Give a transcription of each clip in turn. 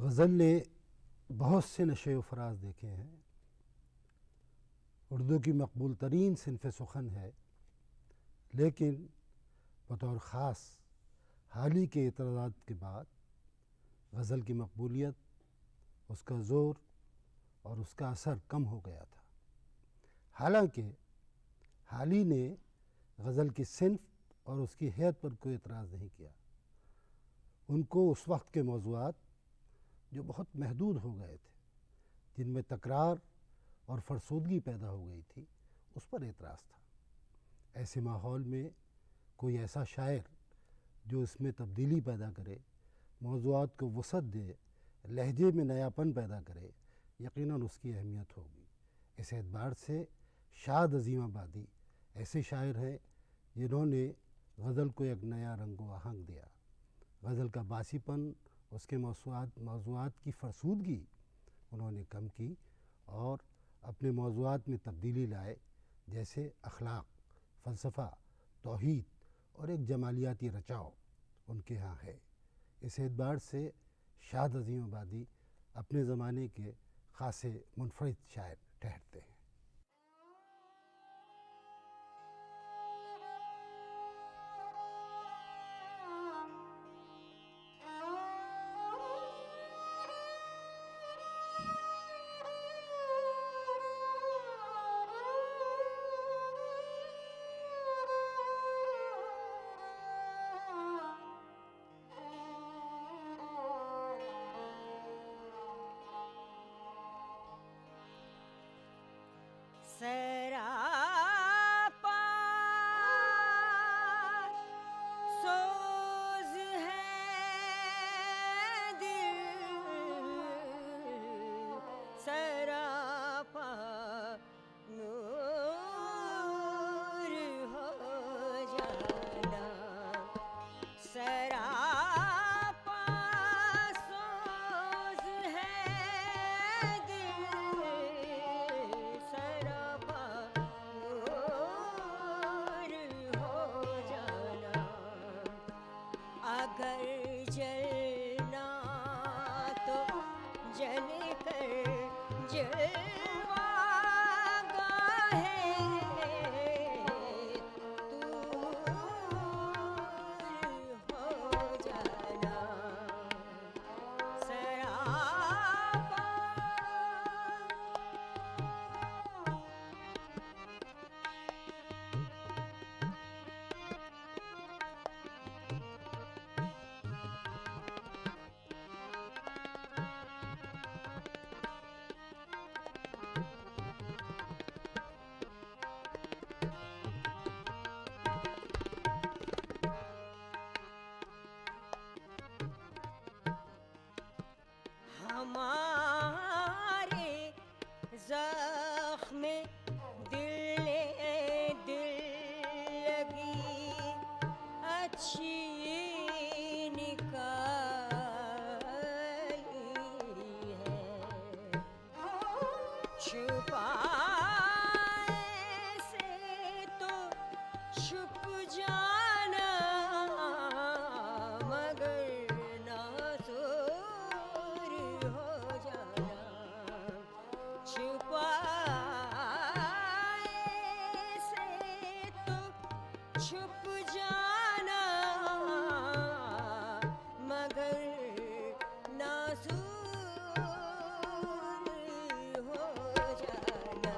गज़ल ने बहुत से नशे व फराज देखे हैं। उर्दू की मकबूल तरीन सिनफ़ सुखन है, लेकिन बतौर ख़ास हाल ही के इतराज़ात के बाद गज़ल की मकबूलियत, उसका ज़ोर और उसका असर कम हो गया था। हालांकि हाल ही ने गज़ल की सिनफ़ और उसकी हैत पर कोई एतराज़ नहीं किया। उनको उस वक्त के मौज़ूआत जो बहुत महदूद हो गए थे, जिनमें तकरार और फरसूदगी पैदा हो गई थी, उस पर एतराज़ था। ऐसे माहौल में कोई ऐसा शायर जो इसमें तब्दीली पैदा करे, मौज़ूआत को वसअत दे, लहजे में नयापन पैदा करे, यकीनन उसकी अहमियत होगी। इस एतबार से शाद अज़ीमाबादी ऐसे शायर हैं जिन्होंने गज़ल को एक नया रंग व आहंग दिया। गज़ल का बासीपन, उसके मौज़ूआत की फरसूदगी उन्होंने कम की और अपने मौज़ूआत में तब्दीली लाए, जैसे अखलाक, फ़लसफ़ा, तौहीद और एक जमालियाती रचाव उनके यहाँ है। इस एतबार से शाद अज़ीमाबादी अपने ज़माने के ख़ासे मुनफ़रिद शायर ठहरते हैं। सरापा सोज है दिल, सरापा नूर हो जाना, सरापा सोज है दिल, सरापा नूर हो जाना। अगर जलना तो जल कर जलवा गाहे दूर हो जाना, सरापा हमारे ज़ख्म दिल दिल लगी अच्छी निकाली है, छुपाए से तो छुप जाना, मगर नाज़ुर हो जाना, छुपाए से तो छुप जाना, मगर नाज़ुर हो जाना।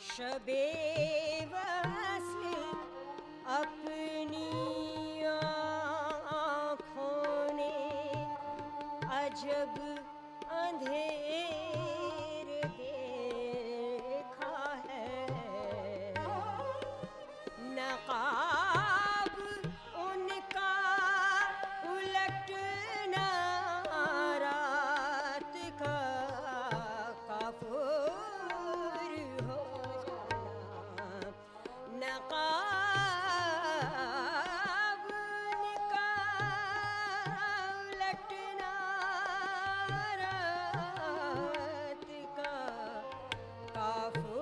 शबे वस्ल अपनी जब अंधेर देखा है नकाब उनका उलटना रात का काफूर हो जाना नकाब उनका उलटना रात का काफूर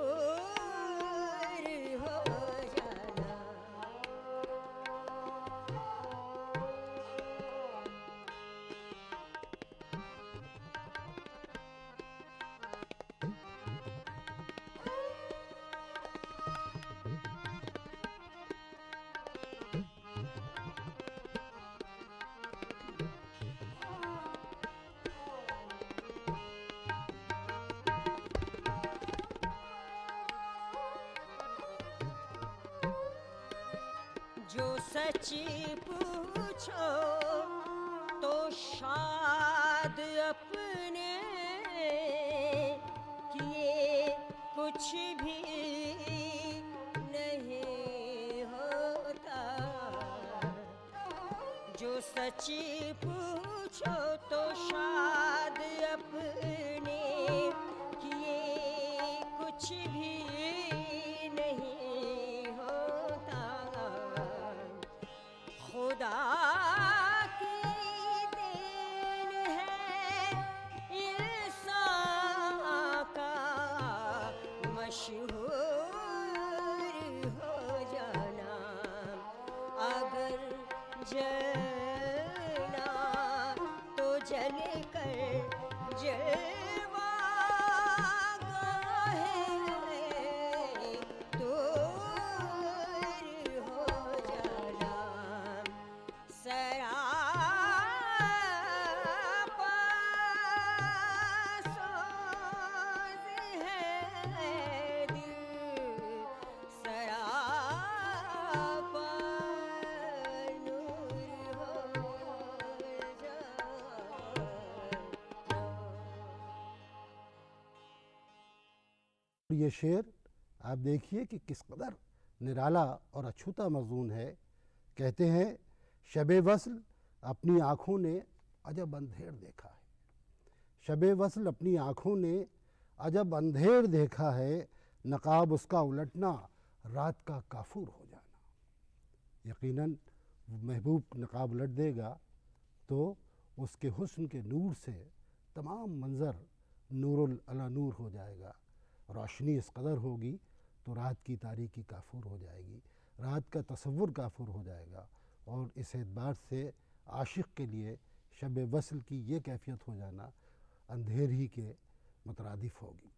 हो जाना जो सच पूछो तो शायद अपने किए कुछ भी नहीं होता जो सच पूछो तो शायद अपने किए कुछ भी नहीं होता खुदा की देन है इंसान का मशहूर हो जाना अगर जलना तो जल कर जलवा गाहे दूर हो जाना सरापा सोज है दिल सरापा नूर हो जाना ये शेर आप देखिए कि किस कदर निराला और अछूता मज़मून है। कहते हैं शबे वस्ल अपनी आँखों ने अजब अंधेर देखा है शबे वस्ल अपनी आँखों ने अजब अंधेर देखा है नकाब उसका उलटना रात का काफूर हो जाना यकीनन महबूब नकाब उलट देगा तो उसके हुस्न के नूर से तमाम मंज़र नूरुल अला नूर हो जाएगा रोशनी इस कदर होगी तो रात की तारीकी काफूर हो जाएगी रात का तसव्वुर काफूर हो जाएगा और इस एतबार से आशिक़ के लिए शब वस्ल की ये कैफियत हो जाना अंधेर ही के मुतरादिफ होगी।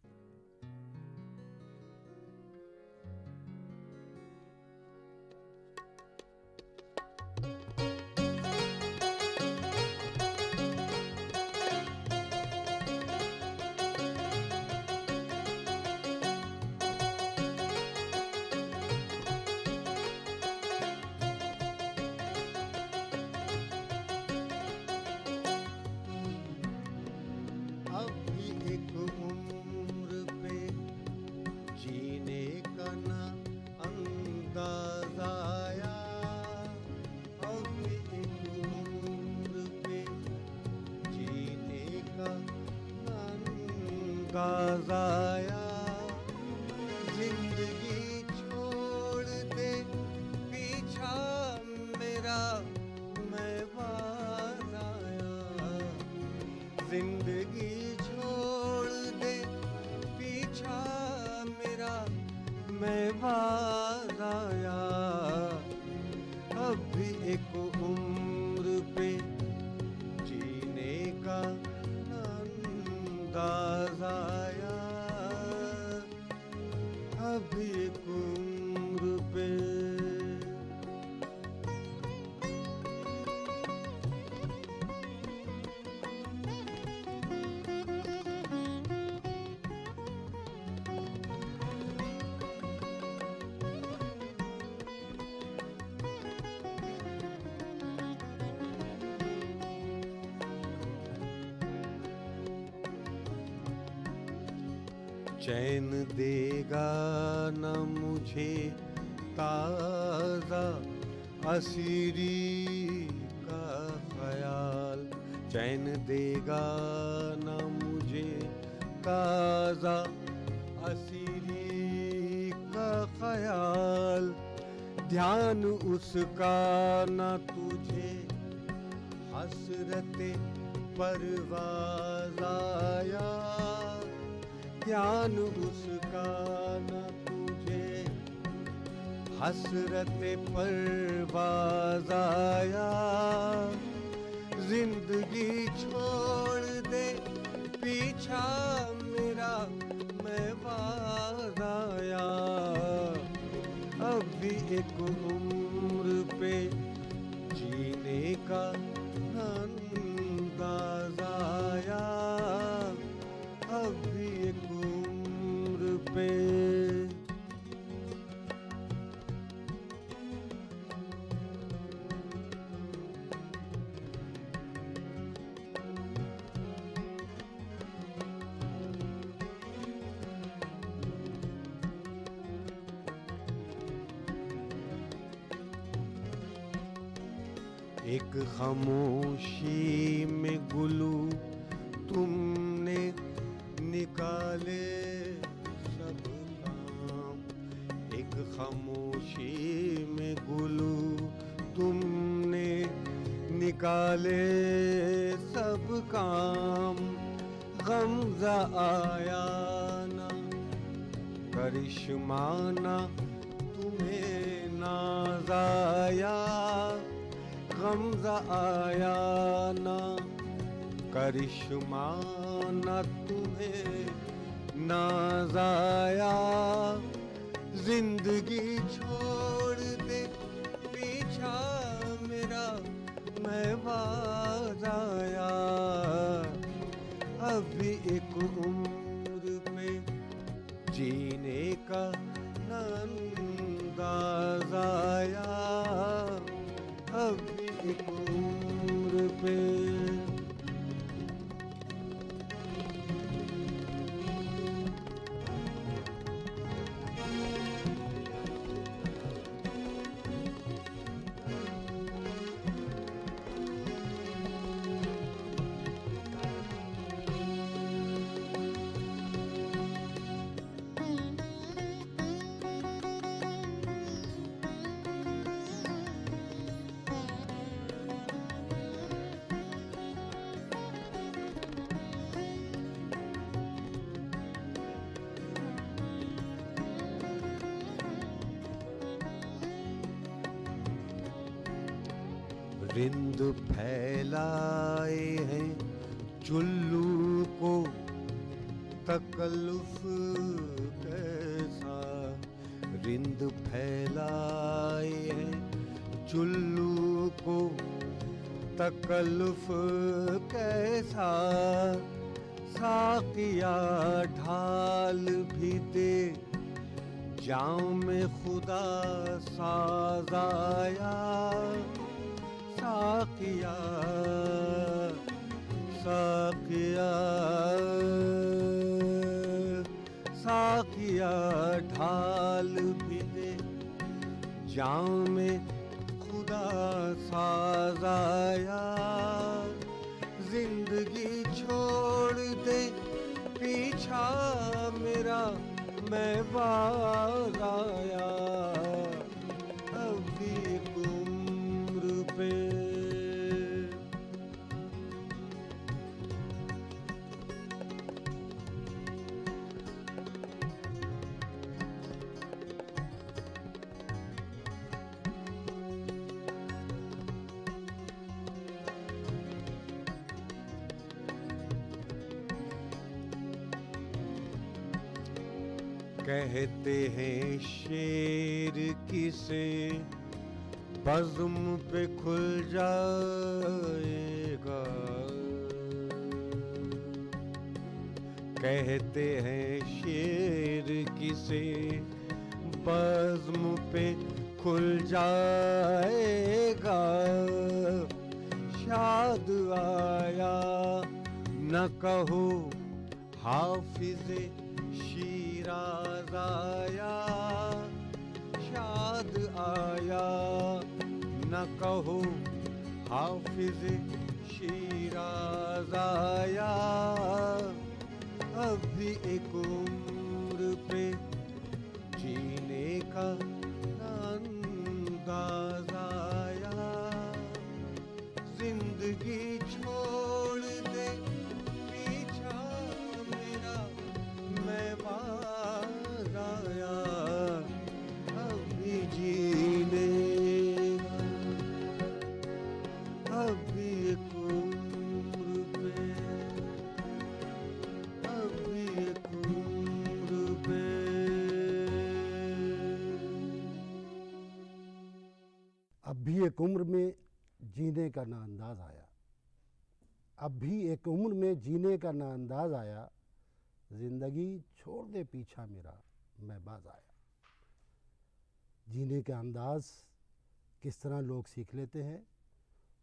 अब भी एक उम्र पे जीने का ना अंदाज आया अब भी एक उम्र पे जीने का ना अंदाज आया जिंदगी छोड़ दे पीछा मेरा मैं बाज आया जिंदगी छोड़ दे पीछा मेरा मैं बाज आया अब भी एक उम्र पे जीने का अंदाज आया अब भी एक उम्र पे चैन देगा न मुझे ताज़ा असीरी का ख्याल, चैन देगा न मुझे ताज़ा असीरी का ख्याल, ध्यान उसका न तुझे हसरते परवाज़ आया, ध्यान उसका न तुझे हसरते परवाज़ आया, जिंदगी छोड़ दे पीछा मेरा मैं बाज आया, अब भी एक उम्र पे जीने का अंदाज़ आया, अब भी एक उम्र पे। एक खामोशी में गुलू तुमने निकाले सब काम, एक खामोशी में गुलू तुमने निकाले सब काम, गमज़ा आया ना करिश्मा ना तुम्हें नाज़ आया, गमज़ा आया ना करिश्मा ना तुम्हें नाज़ आया, जिंदगी छोड़ दे पीछा मेरा मैं बाज आया, अब भी एक उम्र पे जीने का अंदाज़ आया, अब भी एक उम्र पे। रिंद फैलाए हैं चुल्लू को तकल्लुफ कैसा, रिंद फैलाए हैं चुल्लू को तकल्लुफ कैसा, साकिया ढाल भी दे जाम में खुदा साज़ आया, साकिया साकिया साकिया ढाल भी दे जाम में खुदा साज़ आया, जिंदगी छोड़ दे पीछा मेरा मैं बाज आया, अब भी एक उम्र पे। कहते हैं शेर किसे बज़्म पे खुल जाएगा, कहते हैं शेर किसे बज़्म पे खुल जाएगा, शाद आया न कहो हाफिज़े शीराज आया, शाद आया, न कहो हाफिज शीराज आया। अब भी एक उम्र पे जीने का अंदाज आया। जिंदगी छोड़ दे पीछा मेरा, मैं बाज आया। अभी जीने का, अभी एक उम्र पे, अभी एक उम्र पे। अब भी एक उम्र में जीने का ना अंदाज आया, अब भी एक उम्र में जीने का ना अंदाज आया। जिंदगी छोड़ दे पीछा मेरा, मैं बाज आया। जीने का अंदाज किस तरह लोग सीख लेते हैं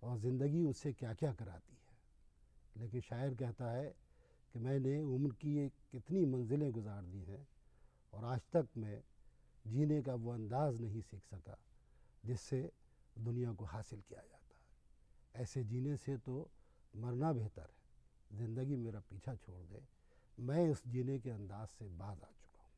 और ज़िंदगी उससे क्या क्या कराती है। लेकिन शायर कहता है कि मैंने उम्र की ये कितनी मंजिलें गुजार दी हैं और आज तक मैं जीने का वो अंदाज़ नहीं सीख सका जिससे दुनिया को हासिल किया जाता है। ऐसे जीने से तो मरना बेहतर है। ज़िंदगी मेरा पीछा छोड़ दे, मैं उस जीने के अंदाज से बाज आ चुका हूँ।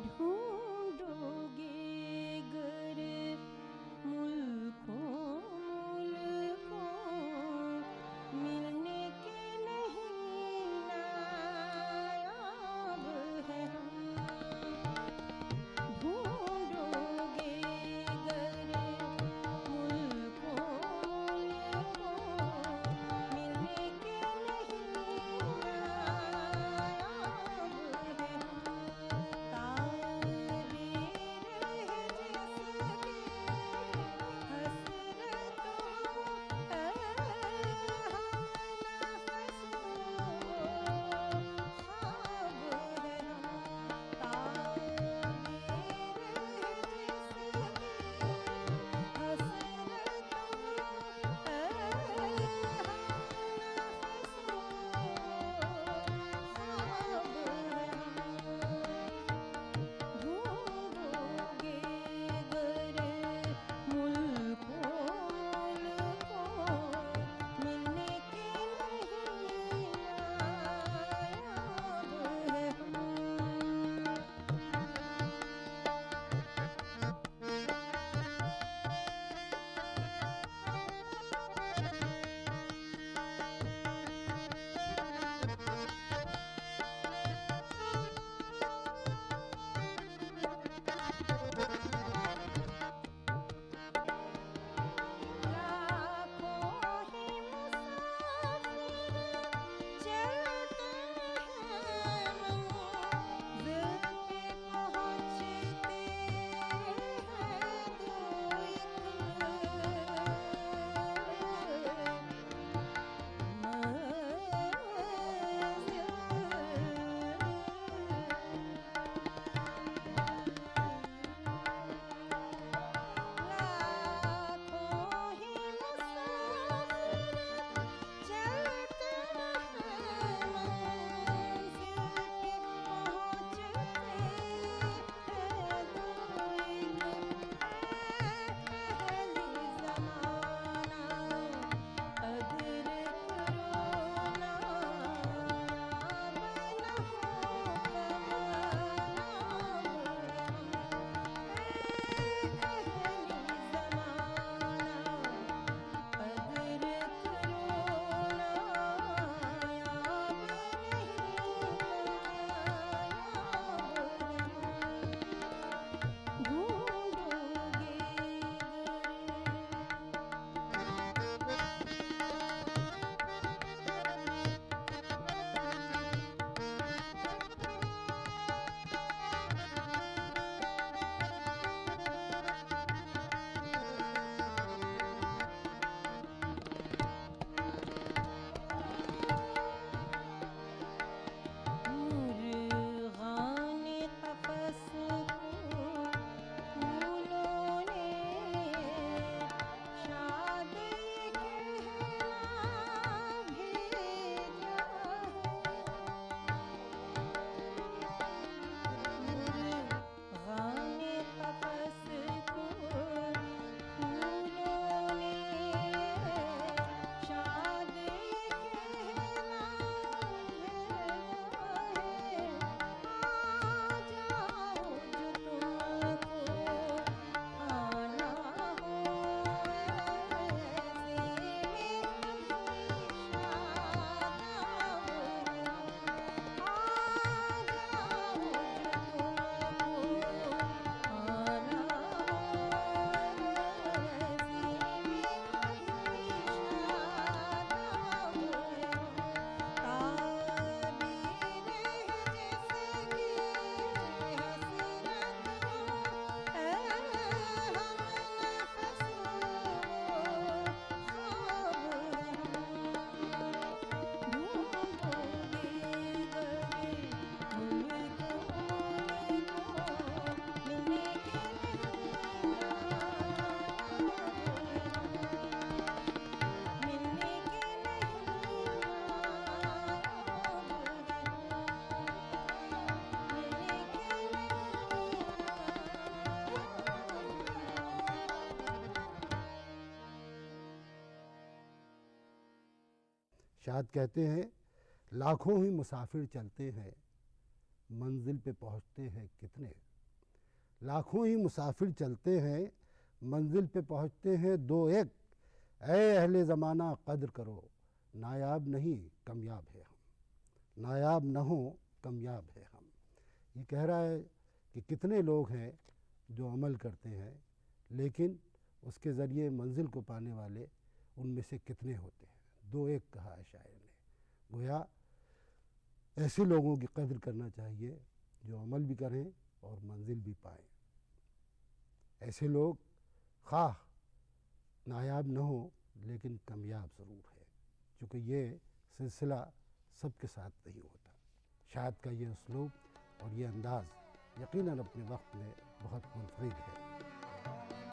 ढूंढोगे गर मुल्कों मुल्कों, मिलने के नहीं शाद कहते हैं, लाखों ही मुसाफिर चलते हैं, मंजिल पे पहुँचते हैं कितने। लाखों ही मुसाफिर चलते हैं, मंजिल पे पहुँचते हैं दो एक। ऐ अहले ज़माना कद्र करो, नायाब नहीं कामयाब है हम। नायाब न हो कामयाब है हम। ये कह रहा है कि कितने लोग हैं जो अमल करते हैं, लेकिन उसके ज़रिए मंजिल को पाने वाले उनमें से कितने होते हैं। दो एक कहा है शायर ने। गोया ऐसे लोगों की कद्र करना चाहिए जो अमल भी करें और मंजिल भी पाएं। ऐसे लोग खाह नायाब न हो लेकिन कामयाब ज़रूर है, क्योंकि ये सिलसिला सबके साथ नहीं होता। शायद का ये उसलूब और ये अंदाज़ यकीनन अपने वक्त में बहुत मुनफरिद है।